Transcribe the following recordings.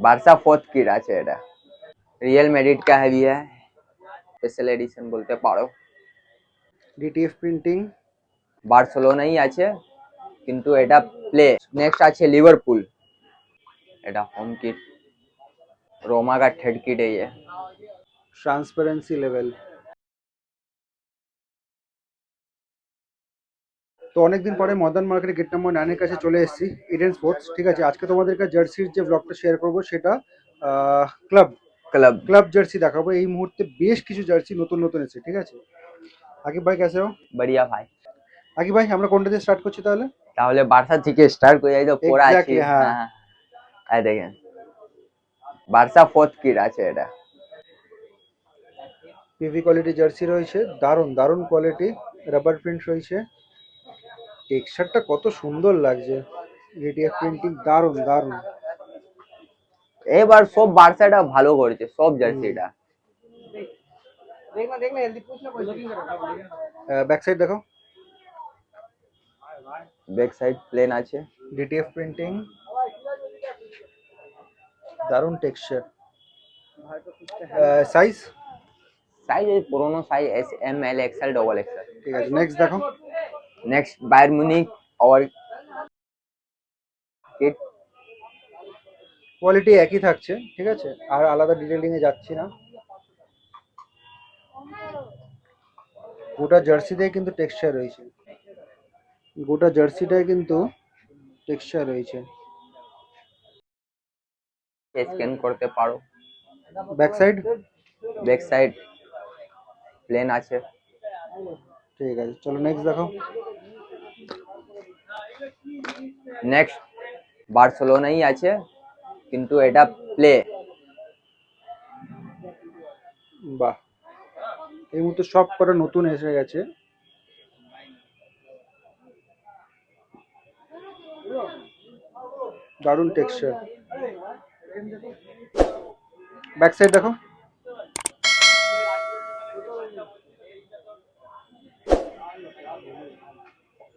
Barça fourth kit আছে এটা real मेडिट का है भी है स्पेशल एडिशन বলতে পারো ডিটিএফ প্রিন্টিং বার্সেলোনাই আছে কিন্তু এটা প্লে নেক্সট আছে লিভারপুল এটা হোম কিট रोमा का थर्ड किट है ये ট্রান্সপারেন্সি লেভেল। তো অনেকদিন পরে মডার্ন মার্কেটে গেট নাম্বার 9 এর কাছে চলে এসেছি, ইডেন স্পোর্টস। ঠিক আছে, আজকে তোমাদেরকে জার্সির যে ব্লগটা শেয়ার করবো সেটা ক্লাব क्लब ক্লাব জার্সি দেখাবো। এই মুহূর্তে বেশ কিছু জার্সি নতুন নতুন এসেছে। ঠিক আছে, আকিব ভাই কেসে হো? बढ़िया भाई আকিব ভাই, আমরা কোনটা দিয়ে স্টার্ট করছি তাহলে? তাহলে বার্সা থেকে স্টার্ট করে যাই তো পড়া আছে এক্স্যাক্টলি, হ্যাঁ। হ্যাঁ এই দেখেন বার্সা ফোর্থ কিট আছে এটা পিভি কোয়ালিটি জার্সি রয়েছে, দারুণ দারুণ কোয়ালিটি, রাবার প্রিন্ট রয়েছে। টেক্সচারটা কত সুন্দর লাগছে, ডিটিএফ প্রিন্টিং দারুণ দারুণ। এবার সব বার্সাটা ভালো করেছে সব জার্সিটা ব্যাক সাইড দেখো, ব্যাক সাইড প্লেন আছে ডিটিএফ প্রিন্টিং, দারুণ টেক্সচার। সাইজ সাইজ পুরোনো size S M L XL double XL ঠিক আছে। নেক্সট দেখো, नेक्स्ट बायर म्यूनिक और किट কোয়ালিটি একই থাকছে। ঠিক আছে, আর আলাদা ডিটেলিং এ যাচ্ছি না। গোটা জার্সিটাই কিন্তু টেক্সচার রয়েছে, গোটা জার্সিটাই কিন্তু টেক্সচার রয়েছে। স্ক্যান করতে পারো ব্যাক সাইড প্লেন আছে ঠিক আছে। চলো নেক্সট দেখো, নেক্সট বার্সেলোনাই আছে কিন্তু এটা প্লে বাহ, এই মুহূর্তে সব কটা নতুন এসে গেছে। দারুণ টেক্সচার। ব্যাক সাইড দেখো,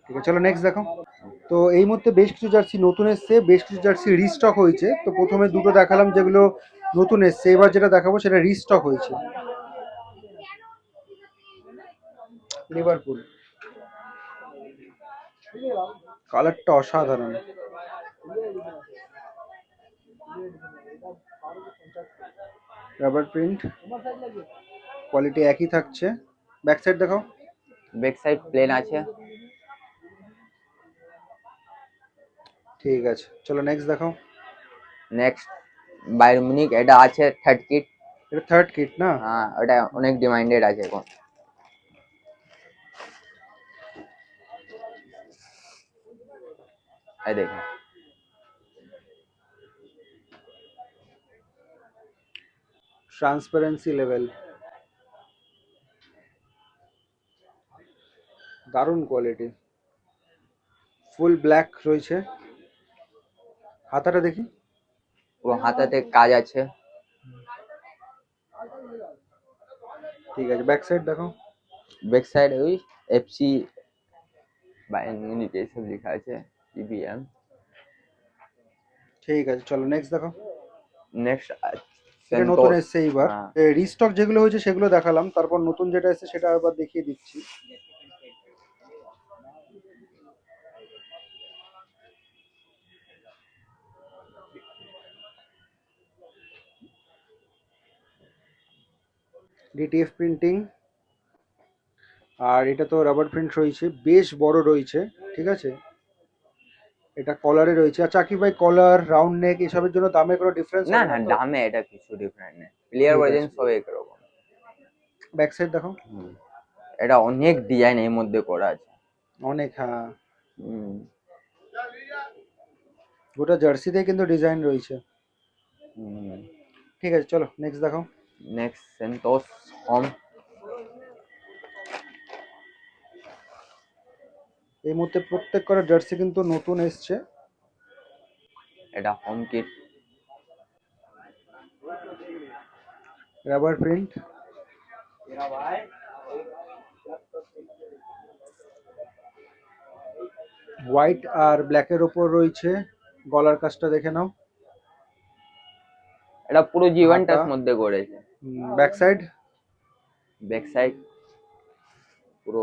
ঠিক আছে। চলো নেক্সট দেখো। তো এই মুহূর্তে বেশ কিছু জার্সি নতুন এসছে, বেশ কিছু জার্সি রিস্টক হয়েছে। তো প্রথমে দুটো দেখালাম যেগুলো নতুন এসছে, এবার যেটা দেখাবো সেটা রিস্টক হয়েছে। লিভারপুল, কালারটা অসাধারণ। রাবার প্রিন্ট, কোয়ালিটি একই থাকছে। ব্যাক সাইড দেখো, ব্যাক সাইড প্লেন আছে ঠিক আছে। চলো নেক্সট দেখো, নেক্সট বায়ার মিউনিক এটা আছে থার্ড কিট এটা থার্ড কিট না? হ্যাঁ এটা অনেক ডিমান্ডেড আছে এখন এই দেখুন ট্রান্সপারেন্সি লেভেল, দারুণ কোয়ালিটি, ফুল ব্ল্যাক রয়েছে। হাতাটা দেখি, পুরো হাতাতে কাজ আছে ঠিক আছে। ব্যাক সাইড দেখো, ব্যাক সাইড ওই এফসি বায়ার মিউনিক এইসব লেখা আছে ইবিএম ঠিক আছে। চলো নেক্সট দেখো, নেক্সট এটা নতুন এসছে এইবার। রিস্টক যেগুলো হয়েছে সেগুলো দেখালাম, তারপর নতুন যেটা এসছে সেটা আবার দেখিয়ে দিচ্ছি। ডিটিএফ প্রিন্টিং, আর এটা তো রাবার প্রিন্ট রয়েছে, বেশ বড় রয়েছে। ঠিক আছে, এটা কলারে রয়েছে। আচ্ছা আকিব ভাই, কলার রাউন্ড নেক এসবের জন্য দামে কোনো ডিফারেন্স না না দামে এটা কিছু ডিফারেন্ট নেই প্লেয়ার ভার্জন সব একরকম ব্যাক সাইড দেখো, এটা অনেক ডিজাইন এর মধ্যে করা আছে অনেক, হ্যাঁ। গোটা জার্সিতে কিন্তু ডিজাইন রয়েছে। ঠিক আছে, চলো নেক্সট দেখো, নেক্সট সেন্টোস হোম এই মুহূর্তে প্রত্যেক কটা জার্সি কিন্তু নতুন এসছে। এটা home kit rubber print, white আর ব্ল্যাকের ওপর রয়েছে। গলার কাজটা দেখে নাও, এটা পুরো জীবনটার হাতা। মধ্যে করেছে। Back side. ব্যাক সাইড পুরো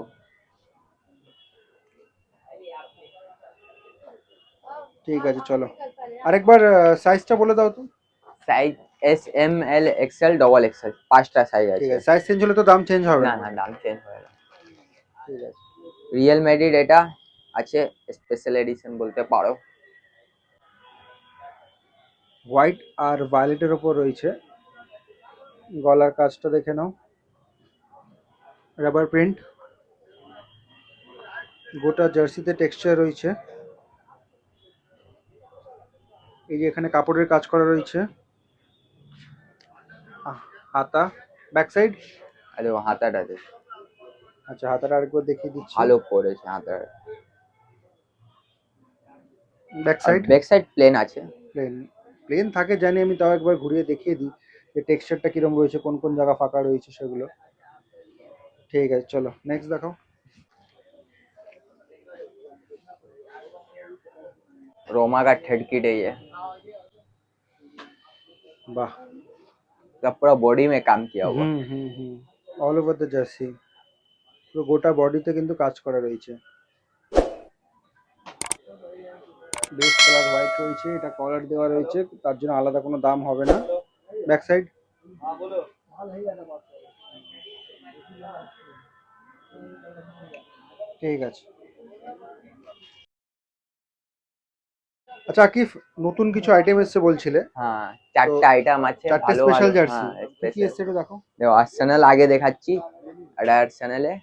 ঠিক আছে চলো আরেকবার সাইজটা বলে দাও তো। Size S M L XL double XL, 5টা সাইজ ঠিক আছে। আছে, সাইজ চেঞ্জ হলে তো দাম চেঞ্জ হবে না না। না, দাম চেঞ্জ হয় না। ঠিক আছে। রিয়েল ম্যাড্রিড এটা আছে স্পেশাল এডিশন বলতে পারো। হোয়াইট আর ভায়োলেটের ওপর রয়েছে, গলার কাজটা দেখে নাও, রাবার প্রিন্ট, গোটা জার্সিতে টেক্সচার রয়েছে, এই যে এখানে কাপড়ের কাজ করা রয়েছে, হাতা, ব্যাক সাইড। আরে ও হাতাটা দেখো, আচ্ছা হাতাটা আরেকবার দেখিয়ে দিচ্ছি। ভালো পড়েছে হাতাটা। Back side. Back side plain আছে। প্লেন, প্লেন থাকে জানি আমি, তাও একবার ঘুরিয়ে দেখিয়ে দিই যে টেক্সচারটা কিরকম রয়েছে, কোন কোন জায়গা ফাঁকা রয়েছে সেগুলো। ঠিক আছে চলো নেক্সট দেখাও। रोमा का थ्रेड किट है ये, বাহ। सब पूरा बॉडी में काम किया हुआ। অল ওভার দ্য জার্সি, পুরো গোটা বডিতে কিন্তু কাজ করা রয়েছে। বেস কালার হোয়াইট রয়েছে, এটা কলার দেওয়া রয়েছে, তার জন্য আলাদা কোনো দাম হবে না। Back side. ঠিক আছে। আচ্ছা আকিফ, নতুন কিছু আইটেম এসেছে বলছিলে। হ্যাঁ, 4টা আইটেম আছে, চারটে ভালো স্পেশাল ভালো। জার্সি, হ্যাঁ কি কি স্পেশাল। এসেছে একটু দেখো। দেখো আর্সেনাল আগে দেখাচ্ছি, এটা আর্সেনালে।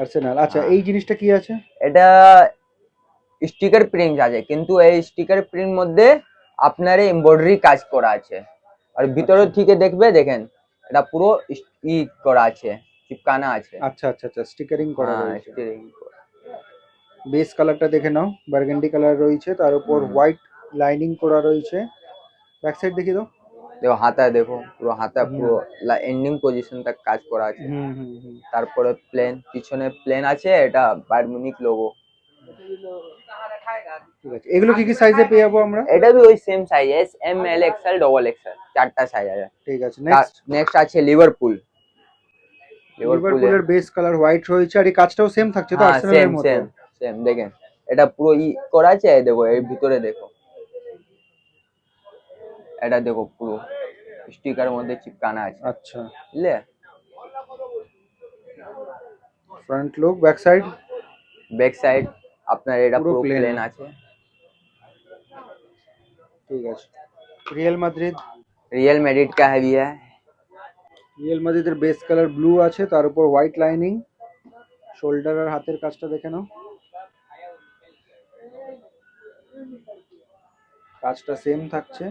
আর্সেনাল। আচ্ছা হ্যাঁ। এই জিনিসটা কি আছে? এটা স্টিকার প্রিন্ট আছে, কিন্তু এই স্টিকার প্রিন্ট মধ্যে আপনার এমব্রয়ডারি কাজ করা আছে। আর ভিতরে থেকে দেখবে, দেখেন এটা পুরো ই করা আছে, চিপকানা আছে। আচ্ছা আচ্ছা আচ্ছা, স্টিকারিং করা হ্যাঁ, রয়েছে। স্টিকারিং করা। বেস কালারটা দেখে নাও, বার্গেন্ডি কালার রয়েছে, তার উপর হোয়াইট লাইনিং করা রয়েছে। ব্যাক সাইড দেখিয়ে দাও। দেখো হাতা, দেখো পুরো হাতা পুরো এন্ডিং পজিশন তক কাজ করা আছে। তারপরে প্লেন, পিছনে প্লেন আছে, এটা বায়ার মিউনিখ লোগো। ঠিক আছে, এগুলো কি কি সাইজে পেয়ে যাবো আমরা? এটা भी ওই same size, S M L XL double XL, 4টা সাইজ আছে। ঠিক আছে নেক্সট। নেক্সট আছে লিভারপুল। লিভারপুলের বেস কালার হোয়াইট রয়েছে, আর এই কাজটাও সেম থাকছে তো হ্যাঁ, আর্সেনালের সেম মতো? Same same. দেখেন এটা পুরো ই করা আছে, দেখো এর ভিতরে দেখো, এটা দেখো পুরো স্টিকার মধ্যে চিপকানা আছে। আচ্ছা, বুঝলে? Front look, back side. Back side আপনার এটা পুরো পুরো plain প্লেন আছে। ঠিক আছে। Real Madrid. রিয়েল ম্যাড্রিড का है भी है। রিয়েল মাদ্রিদের বেস কালার ব্লু আছে, তার উপর হোয়াইট লাইনিং, শোল্ডার আর হাতের কাজটা দেখে নাও, কাজটা সেম থাকছে।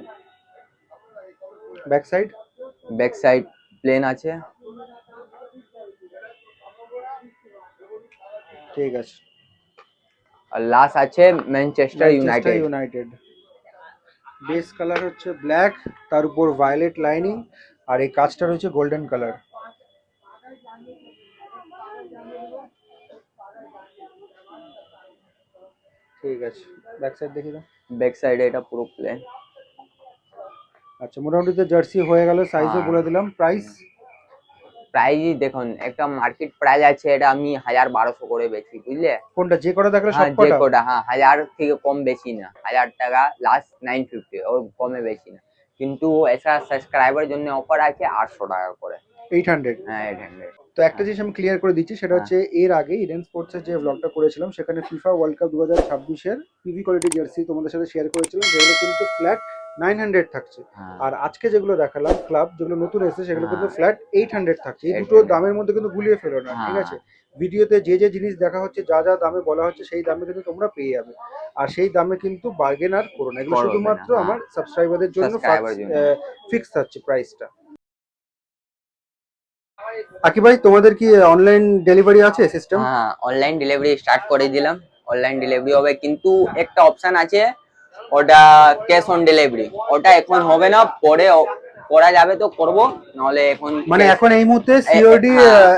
Back side. Back side plain আছে। ঠিক আছে। আর লাস্ট আছে Manchester United. United base colour হচ্ছে ব্ল্যাক, তার উপর ভায়োলেট লাইনিং, আর এই কাজটা রয়েছে গোল্ডেন কালার। ঠিক আছে, ব্যাক সাইড দেখি দাও। ব্যাক সাইডে এটা পুরো প্লেন। আচ্ছা, মোটামুটি তো জার্সি হয়ে গেল, সাইজও বলে দিলাম, প্রাইস। প্রাইস দেখুন, একটা মার্কেট প্রাইস আছে, এটা আমি 1200 করে বেচি, বুঝলে? কোনটা, যে কটা দেখলে হ্যাঁ, সব যে কটা? কোটা, হ্যাঁ 1000 থেকে কম বেশি না, 1000 টাকা লাস্ট 950, ওর কমে বেশি না। কিন্তু এসা সাবস্ক্রাইবার জন্য অফার আছে 800 টাকা করে। 800। হ্যাঁ 800। তো একটা জিনিস আমি ক্লিয়ার করে দিচ্ছি, সেটা হচ্ছে এর আগে ইডেন স্পোর্টসের যে ব্লগটা করেছিলাম, সেখানে ফিফা ওয়ার্ল্ড কাপ 2026-এর পিভি কোয়ালিটি জার্সি তোমাদের সাথে শেয়ার করেছিলাম, যেগুলো কিন্তু ফ্ল্যাট 900 থাকছে। আর আজকে যেগুলো দেখালাম ক্লাব, যেগুলো নতুন এসেছে, সেগুলো কিন্তু ফ্ল্যাট 800 থাকছে। এই দুটো দামের মধ্যে কিন্তু গুলিয়ে ফেলো না, ঠিক আছে? ভিডিওতে যে যে জিনিস দেখা হচ্ছে, যা যা দামে বলা হচ্ছে, সেই দামে কিন্তু তোমরা পেয়ে যাবে। আর সেই দামে কিন্তু বার্গেন আর করো না, এগুলো শুধুমাত্র আমার সাবস্ক্রাইবারদের জন্য ফিক্স থাকছে প্রাইসটা। আকি ভাই, তোমাদের কি অনলাইন ডেলিভারি আছে সিস্টেম? হ্যাঁ, অনলাইন ডেলিভারি স্টার্ট করে দিলাম। অনলাইন ডেলিভারি হবে, কিন্তু একটা অপশন আছে, ওটা ক্যাশ অন ডেলিভারি, ওটা এখন হবে না, পরে করা যাবে তো করব, নাহলে এখন মানে এখন এই মুহূর্তে সিওডি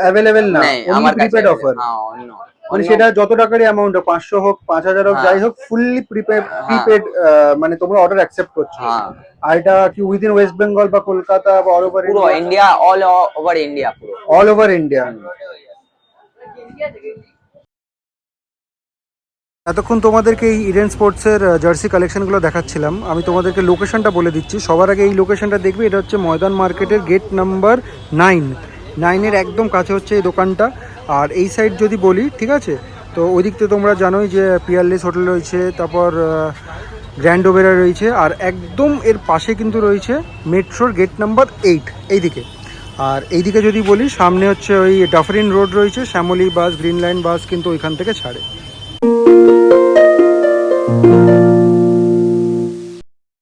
अवेलेबल না, নেই অনলি আমার কাছে। Prepaid offer. হ্যাঁ, অন্য মানে সেটা যত টাকারই অ্যামাউন্ট হোক, 500 হোক, 5000 হোক, হ্যাঁ। যাই হোক, ফুললি প্রিপেড মানে তোমরা অর্ডার অ্যাকসেপ্ট করছো। হ্যাঁ আর এটা কি উইদিন ওয়েস্ট বেঙ্গল বা কলকাতা বা অল ওভার পুরো ইন্ডিয়া, অল ওভার ইন্ডিয়া পুরো। All over India? এতক্ষণ তোমাদেরকে এই ইডেন স্পোর্টসের জার্সি কালেকশনগুলো দেখাচ্ছিলাম। আমি তোমাদেরকে লোকেশনটা বলে দিচ্ছি। সবার আগে এই লোকেশনটা দেখবে, এটা হচ্ছে ময়দান মার্কেটের গেট নাম্বার 9 একদম কাছে হচ্ছে এই দোকানটা। আর এই সাইড যদি বলি, ঠিক আছে, তো ওই দিক থেকে তোমরা জানোই যে পিয়ারলেস হোটেল রয়েছে, তারপর গ্র্যান্ড ওবেরা রয়েছে, আর একদম এর পাশে কিন্তু রয়েছে মেট্রোর গেট নাম্বার 8 এইদিকে। আর এইদিকে যদি বলি, সামনে হচ্ছে ওই ডাফরিন রোড রয়েছে, শ্যামলী বাস, গ্রিন লাইন বাস কিন্তু ওইখান থেকে ছাড়ে।